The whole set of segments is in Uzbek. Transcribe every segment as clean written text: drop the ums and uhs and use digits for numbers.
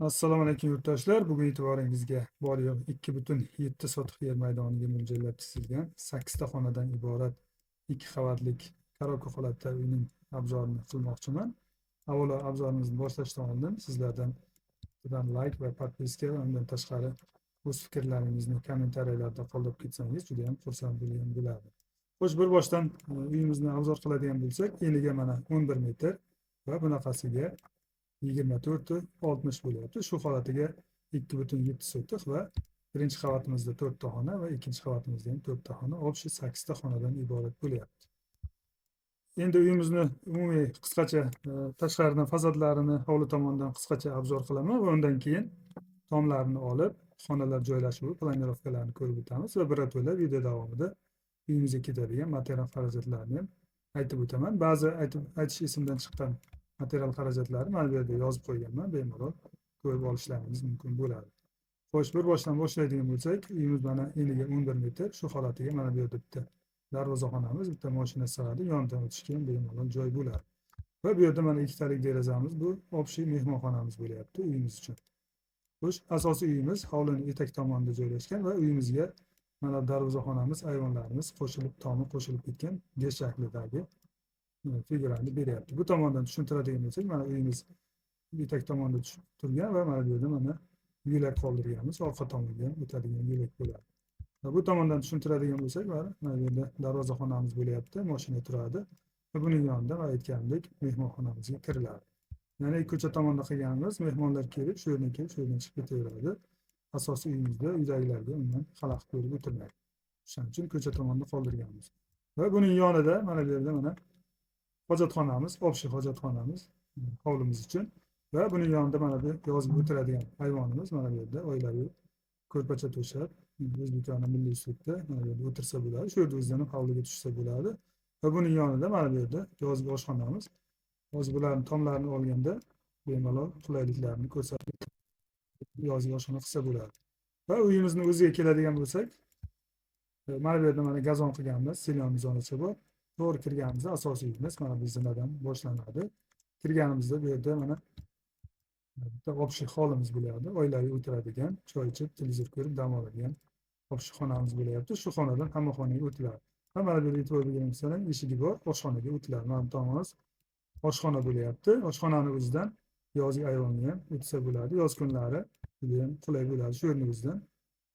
Assalomu alaykum yurtdoshlar. Bugun e'tiboringizga bor yo'q 2,7 sotix yer maydoniga mo'ljallab chizilgan 8 ta xonadan iborat 2 qavatlik karaoke holatda uyning obzorini qilmoqchiman. Avvalo obzorimizni boshlashdan oldin sizlardan like va podpiska va undan tashqari o'z fikrlaringizni kommentariyalarda qoldirib ketsangiz juda ham xursand bo'lgan bo'lardim. Xo'sh, bir boshdan uyimizni obzor qiladigan bo'lsak, eniga mana 11 metr va bunaqasiga 24 60 bo'lyapti. Shu holatiga 2,7 sotix va birinchi qavatimizda 4 ta xona va ikkinchi qavatimizda ham 4 ta xona, общий 8 ta xonadan iborat bo'lyapti. Endi uyimizni umumiy qisqacha tashqaridan fasodlarini hovli tomondan qisqacha obzor qilaman va undan keyin tomlarni olib, xonalar joylashuvi, planirovkalarini ko'rib o'tamiz va birato'la video davomida uyimizga ketadigan material xarajatlarini ham aytib o'taman. Ba'zi aytish esimdan chiqqan material xarajatlarini mana bu yerda yozib qo'yganman, bemalol ko'rib olishlaringiz mumkin bo'ladi. Xo'sh, bir boshdan boshlaydigan bo'lsak, uyimiz mana eniga 11 metr, shu holatiga mana bu yerda bitta darvozaxonamiz, bitta mashina sig'adi, yonidan o'tishga ham bemalol joy bo'ladi. Va bu yerda mana ikkitalik derazamiz, bu общий mehmonxonamiz bo'lyapti uyimiz uchun. Xo'sh, asosiy uyimiz hovlining etak tomonida joylashgan va uyimizga mana darvozaxonamiz, ayvonlarimiz qo'shilib, tomi qo'shilib ketgan G shaklidagi figurani beryapti. Bu tomondan tushuntiradigan bo'lsak, mana uyimiz etak tomonda turgan va mana bu yerda mana yo'lak qoldirganmiz, orqa tomonga ham o'tadigan yo'lak bo'ladi. Va bu tomondan tushuntiradigan bo'lsak, mana bu yerda darvozaxonamiz bo'lyapti, mashina turadi va buning yonida mana aytganimdek mehmonxonamizga kiriladi. Ya'ni ko'cha tomonda qilganimiz, mehmonlar kelib, shu yerdan kelib, shu yerdan chiqib ketaveradi. Asosiy uyimizda uydagilarga umuman xalaqit berib o'tirmaydi. Shuning uchun ko'cha tomonda qoldirganmiz. Va buning yonida mana bu yerda mana hojatxonamiz, общий hojatxonamiz hovlimiz uchun va buning yonida mana bu yozib o'tiradigan hayvonimiz mana bu yerda oilaviy ko'rpacha to'shab, o'zbekona milliy uslubda mana bu yerda o'tirsa bo'ladi. Shu yerda o'zidan ham hovliga tushsa bo'ladi. Va buning yonida mana bu yerda yozgi oshxonamiz. Hozir bularni tomlarini olganda bemalol qulayliklarni ko'rsatib yozgi oshxona qilsa bo'ladi. Va uyimizni o'ziga keladigan bo'lsak, mana bu yerda mana gazon qilganmiz, silon zonacha bor. To'g'ri kirganimizda asosiy uyimiz mana bu zinadan boshlanadi. Kirganimizda bu yerda mana bitta общий holimiz bo'ladi. Oilaviy o'tiradigan, choy ichib, televizor ko'rib dam oladigan общий xonamiz bo'lyapti. Shu xonadan hamma xonaga o'tiladi. Va mana bu yerda e'tibor berganingiz eshigi bor, oshxonaga o'tiladi. Mana bu tomonimiz oshxona bo'lyapti. Oshxonani o'zidan yozgi ayvonga ham o'tsa bo'ladi. Yoz kunlari juda ham qulay bo'ladi. Shu yerning o'zidan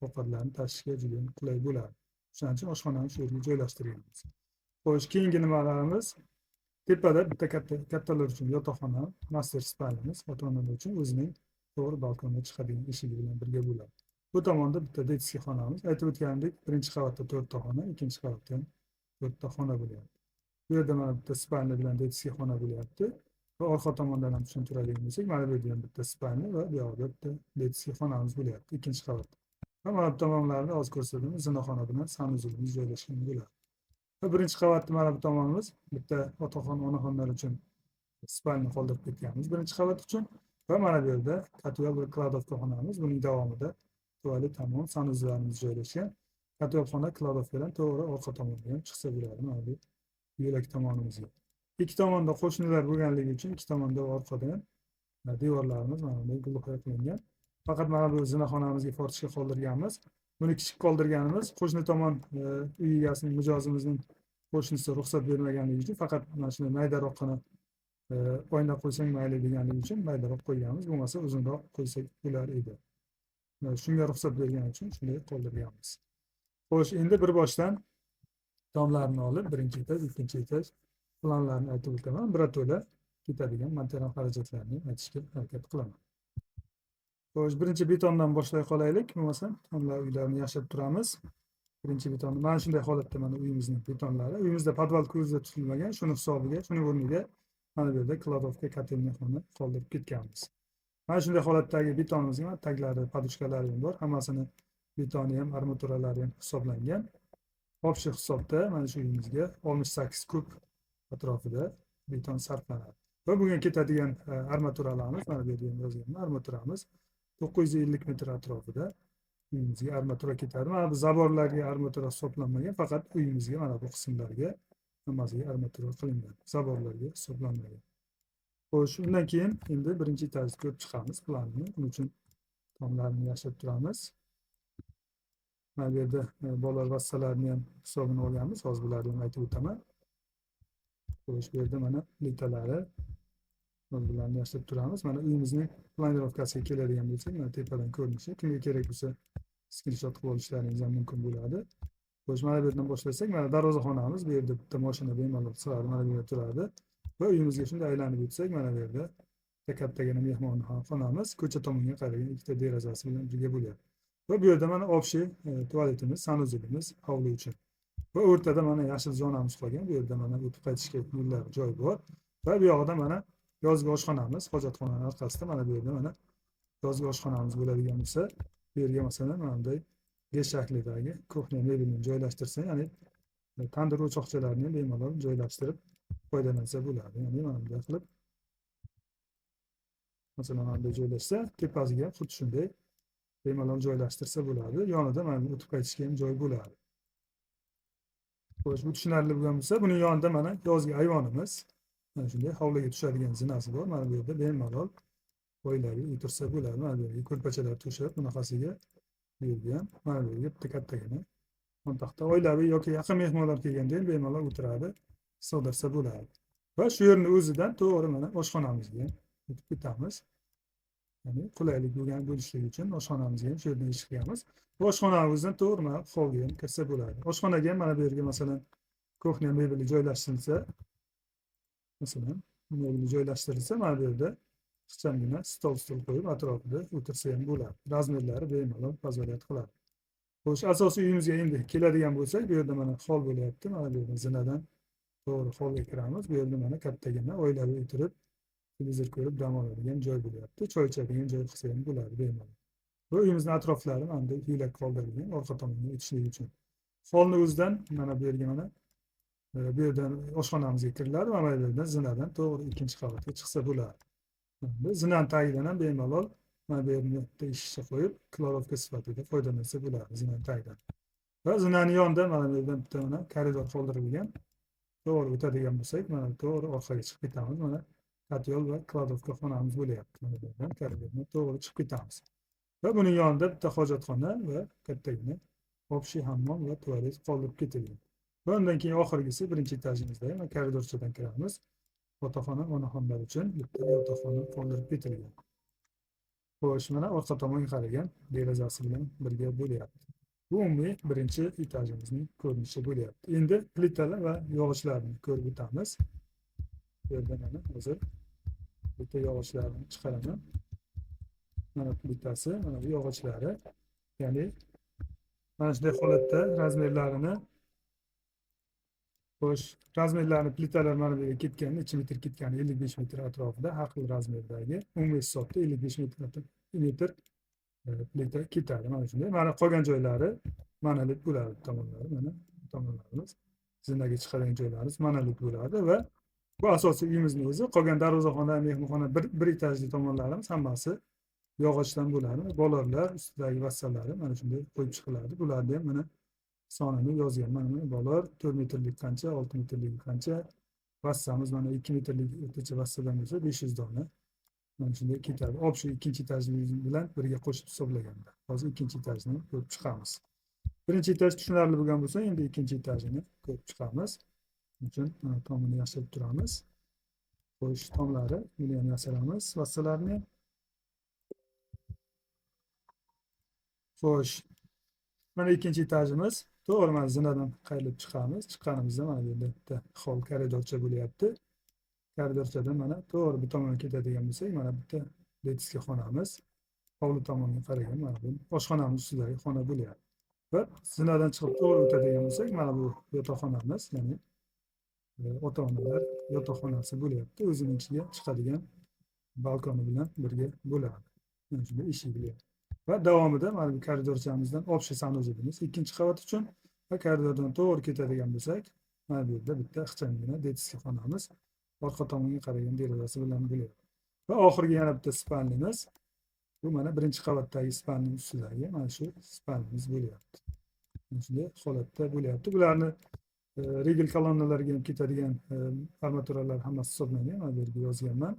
ovqatlarni tashishga juda ham qulay bo'ladi. Shuning uchun oshxonani shu yerga joylashtirganmiz. Xo'sh, keyingi nimalarimiz? Tepada bitta kattalar uchun yotoqxona, master spalnamiz, ota-onalar uchun o'zining to'g'ri balkonga chiqadigan eshigi bilan birga bo'ladi. Bu tomonda bitta detskiy xonamiz. Aytib o'tganimdek, birinchi qavatda 4 ta xona, ikkinchi qavatda ham 4 ta xona bo'lyapti. Bu yerda mana bitta spalni bilan detskiy xona bo'lyapti. Va orqa tomondan ham tushuntiradigan bo'lsak, mana bu yerda ham bitta spalni va bu yoqda bitta detskiy xonamiz bo'lyapti, ikkinchi qavatda. Va mana bu tomonlarda hozir ko'rsatdim, zinaxona bilan sanuzulimiz joylashgan bo'ladi. Va birinchi qavatda mana bu tomonimiz bitta otaxon, onaxonlar uchun spalni qoldirib ketganmiz birinchi qavat uchun. Va mana bu yerda kotyob va kladovka xonamiz, buning davomida tualet, hammom, sanuzlarimiz joylashgan. Kotyob xona, kladovka bilan to'g'ri orqa tomonga ham chiqsa bo'ladi, mana bu yo'lak tomonimizga. Ikki tomonda qo'shnilar bo'lganligi uchun ikki tomonda orqada ham devorlarimiz mana bunday gulxoya qilingan. Faqat mana bu zinaxonamizga fortishga qoldirganmiz. Buni kichik qoldirganimiz qo'shni tomon uy egasining, mijozimizning qo'shnisi ruxsat bermaganligi uchun faqat mana shunday maydaroqqina oyna qo'ysang mayli deganligi uchun maydaroq qo'yganmiz. Bo'lmasa uzunroq qo'ysak bo'lar edi. Shunga ruxsat bergani uchun shunday qoldirganmiz. Xo'sh, endi bir boshdan tomlarni olib, birinchi etaj, ikkinchi etaj planlarni aytib o'taman. Birato'la ketadigan material xarajatlarini aytishga harakat qilaman. Xo'sh, birinchi betondan boshlay qolaylik. Bo'lmasam, tomlar uylarni yashab turamiz. Birinchi betonni mana shunday holatda mana uyimizning betonlari. Uyimizda podval ko'zda tutilmagan, shuni hisobiga, shuning o'rniga mana bu yerda kladovka, kotelni qoldirib ketganmiz. Mana shunday holatdagi betonimizga taglari, poduchkalari ham bor. Hammasini betoni ham, armaturalari ham hisoblangan. Общий hisobda mana shu uyimizga 68 kub atrofida beton sarflanadi. Va bugun ketadigan armaturalarimiz, mana bu yerda yozilgan armaturamiz 950 metr atrofida uyimizga armatura ketadi. Mana bu zaborlarga armatura hisoblanmagan, faqat uyimizga mana bu qismlarga hammasiga armatura qilingan. Zaborlarga hisoblanmagan. Xo'sh, undan keyin endi birinchi etajni ko'rib chiqamiz planni. Buning uchun tomlarni yashirib turamiz. Mana bu yerda bolalar vassalarni ham hisobini olganmiz. Hozir bularni ham aytib o'taman. Xo'sh, bu yerda mana plitalari bularni yashirib turamiz. Mana uyimizning planirovkasiga keladigan bo'lsak, mana tepadan ko'rinishi. Kimga kerak bo'lsa skrinshot qilib olishlaringiz ham mumkin bo'ladi. Xo'sh, mana bu yerdan boshlasak, mana darvozaxonamiz. Bu yerda bitta mashina bemalol sig'adi, mana bu yerda turadi. Va uyimizga shunday aylanib o'tsak, mana bu yerda kattagina mehmonxonamiz ko'cha tomonga qaragan ikkita derazasi bilan birga bo'lyapti. Va bu yerda mana общий tualetimiz, sanuzilimiz, hovli uchun. Va o'rtada mana yashil zonamiz qolgan. Bu yerda mana o'tib qaytishga yo'llar joy bor. Va bu yoqda mana yozgi oshxonamiz, hojatxonaning orqasida mana bu yerda mana yozgi oshxonamiz bo'ladigan bo'lsa, bu yerga masalan mana bunday G shaklidagi kuxnya mebelni joylashtirsak, ya'ni tandir o'choqchalarni bemalol joylashtirib foydalansa bo'ladi. Ya'ni mana bunday qilib masalan mana bunday joylashsa, tepasiga xuddi shunday bemalol joylashtirsa bo'ladi. Yonida mana o'tib qaytishga ham joy bo'ladi. Xo'sh, bu tushunarli bo'lgan bo'lsa, buning yonida mana yozgi ayvonimiz, mana shunday hovliga tushadigan zinasi bor. Mana bu yerda bemalol oilaviy o'tirsa bo'ladi. Mana bu yerga ko'rpachalar to'shab, bunaqasiga bu yerga ham mana bu yerga bitta kattagina o'ntaxta oilaviy yoki yaqin mehmonlar kelganda ham bemalol o'tiradi, sig'dirsa bo'ladi. Va shu yerni o'zidan to'g'ri mana oshxonamizga o'tib ketamiz. Ya'ni qulaylik bo'lgan bo'lishligi uchun oshxonamizga ham shu yerdan eshik qilamiz. Bu oshxonamizdan to'g'ri mana hovliga ham kirsa bo'ladi. Oshxonaga ham mana bu yerga masalan kuxnya mebeli joylashtirilsa, masalan mebeli joylashtirilsa, mana bu yerda ixchamgina stol qo'yib atrofida o'tirsa ham bo'ladi. Razmerlari bemalol pozolyat qiladi. Xo'sh, asosiy uyimizga endi keladigan bo'lsak, bu yerda mana hol bo'lyapti. Mana bu yerda zinadan to'g'ri holga kiramiz. Bu yerda mana kattagina oilaviy o'tirib televizor ko'rib dam oladigan joy bo'lyapti. Choy ichadigan joy qilsa ham bo'ladi bemalol. Bu uyimizning atroflari mana bunday yo'lak qoldirilgan orqa tomonga o'tishlik uchun. Holni o'zidan mana bu yerga mana bu yerdan oshxonamizga kiriladi va mana bu yerdan zinadan to'g'ri ikkinchi qavatga chiqsa bo'ladi. Zinani tagidan ham bemalol mana bu yerni eshikcha qo'yib klorovka sifatida foydalansa bo'ladi zinani tagidan. Va zinaning yonida mana bu yerdan bitta mana koridor qoldirilgan. To'g'ri o'tadigan bo'lsak, mana to'g'ri orqaga chiqib ketamiz. Mana katyol va kladovka xonamiz bo'lyapti. Mana bu yerdan koridordan to'g'ri chiqib ketamiz. Va buning yonida bitta hojatxona va kattagina общий hammom va tualet qoldirib ketilgan. Va undan keyin oxirgisi birinchi etajimizda mana koridorchadan kiramiz. Yotoqxona, onaxonlar uchun bitta yotoqxona qoldirib ketilgan. Xo'sh, mana orqa tomonga qaragan derazasi bilan birga bo'lyapti. Bu umumiy birinchi etajimizning ko'rinishi bo'lyapti. Endi plitalar va yog'ochlarni ko'rib o'tamiz. Bu yerda mana hozir bitta yog'ochlarni chiqaraman. Mana plitasi, mana bu yog'ochlari. Ya'ni mana shunday holatda razmerlarini xo'sh, razmerlarni plitalar mana bu yerga ketgan, 2 metr ketgan, 55 metr atrofida har xil razmerdagi umumiy hisobda 55 metr plita ketadi. Mana shunday. Mana qolgan joylari monolит bo'ladi tomonlari, mana tomonlarimiz zinaga chiqadigan joylarimiz monolит bo'ladi va bu asosiy uyimizning o'zi. Qolgan darvozaxona, mehmonxona, bir etajli tomonlarimiz hammasi yog'ochdan bo'ladi. Bolalar ustidagi vassallari mana shunday qo'yib chiqiladi. Bularni ham mana sonini yozganman. Mana bolalar 4 metrlik qancha, 6 metrlik qancha, vassamiz mana 2 metrlik o'rtacha vassadan bo'lsa 500 dona. Mana shunday ketadi. Общий ikkinchi etajni bilan birga qo'shib hisoblaganda. Hozir ikkinchi etajni ko'rib chiqamiz. Birinchi etaj tushunarli bo'lgan bo'lsa, endi ikkinchi etajni ko'rib chiqamiz. Shuning uchun mana tomini yasab turamiz. Qo'yish tomlari buni ham yasalamiz, vassalarni. Xo'sh. Mana ikkinchi etajimiz. To'g'ri mana zinadan qayrilib chiqamiz. Chiqqanimizda mana bu yerda bitta hol koridorcha bo'lyapti. Koridorchadan mana to'g'ri bu tomonga ketadigan bo'lsak, mana bitta letiska xonamiz. Hovli tomonga qaragan mana bu oshxonamiz ustidagi xona bo'lyapti. Va zinadan chiqib to'g'ri o'tadigan bo'lsak, mana bu yotoqxonamiz, ya'ni ota-onalar yotoqxonasi bo'lyapti. O'zining ichiga chiqadigan balkoni bilan birga bo'ladi. Mana shunday eshik bo'lyapti. Va davomida mana bu koridorchamizdan общий sanuzilimiz ikkinchi qavat uchun va koridordan to'g'ri ketadigan bo'lsak, mana bu yerda bitta ixchamgina detskiy xonamiz orqa tomonga qaragan derazasi bilan bo'lyapti. Va oxirgi yana bitta spalnimiz. Bu mana birinchi qavatdagi spalning ustidagi mana shu spalnimiz bo'lyapti. Mana shunday holatda bo'lyapti. Bularni regel kolonnalarga ham ketadigan armaturalar hammasi hisoblangan. Mana bu yerga yozganman.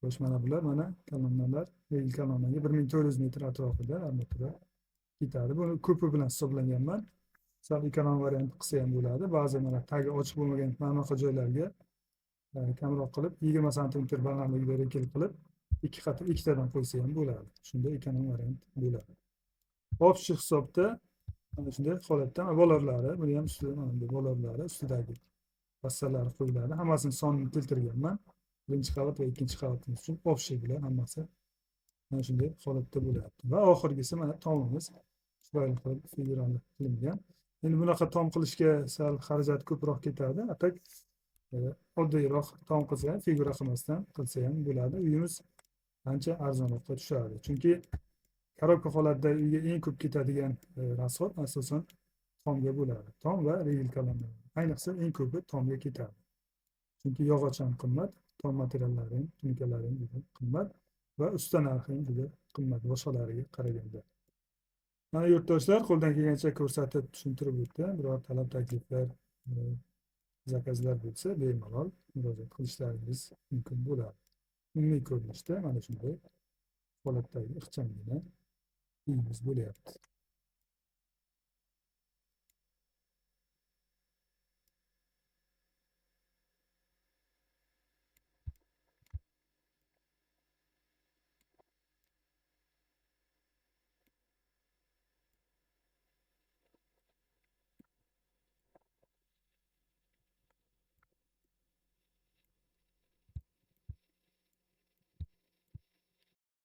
Xo'sh, mana bular mana kolonnalar, regel kolonnaga 1400 metr atrofida armatura ketadi. Buni ko'pi bilan hisoblaganman. Sal ekonom variant qilsa ham bo'ladi. Ba'zi mana tagi ochiq bo'lmagan ma'noqi joylarga kamroq qilib 20 santimetr balandligida rekel qilib ikkitadan qo'ysa ham bo'ladi. Shunda ekonom variant bo'ladi. Общий hisobda mana shunday holatda bolorlari, buni ham ustida mana bunday bolorlari ustidagi vassalari qo'yiladi. Hammasini sonini keltirganman. Birinchi qavat va ikkinchi qavatimiz uchun общий bilan hammasi mana shunday holatda bo'lyapti. Va oxirgisi mana tomimiz chiroyli qilib figurali qilingan. Endi bunaqa tom qilishga sal xarajat ko'proq ketadi. Atak oddiyroq tom qilsa ham, figura qilmasdan qilsa ham bo'ladi. Uyimiz ancha arzonroqqa tushadi. Chunki korobka holatda uyga eng ko'p ketadigan rasxod asosan tomga bo'ladi. Tom va regel kolonna. Ayniqsa eng ko'pi tomga ketadi. Chunki yog'och ham qimmat, tom materiallari ham, tunukalari ham juda qimmat va usta narxi ham juda qimmat boshqalariga qaraganda. Mana yurtdoshlar, qo'ldan kelgancha ko'rsatib tushuntirib o'tdim. Biror talab takliflar, zakazlar bo'lsa bemalol murojaat qilishlaringiz mumkin bo'ladi. Umumiy ko'rinishda mana shunday holatdagi ixchamgina uyimiz bo'lyapti.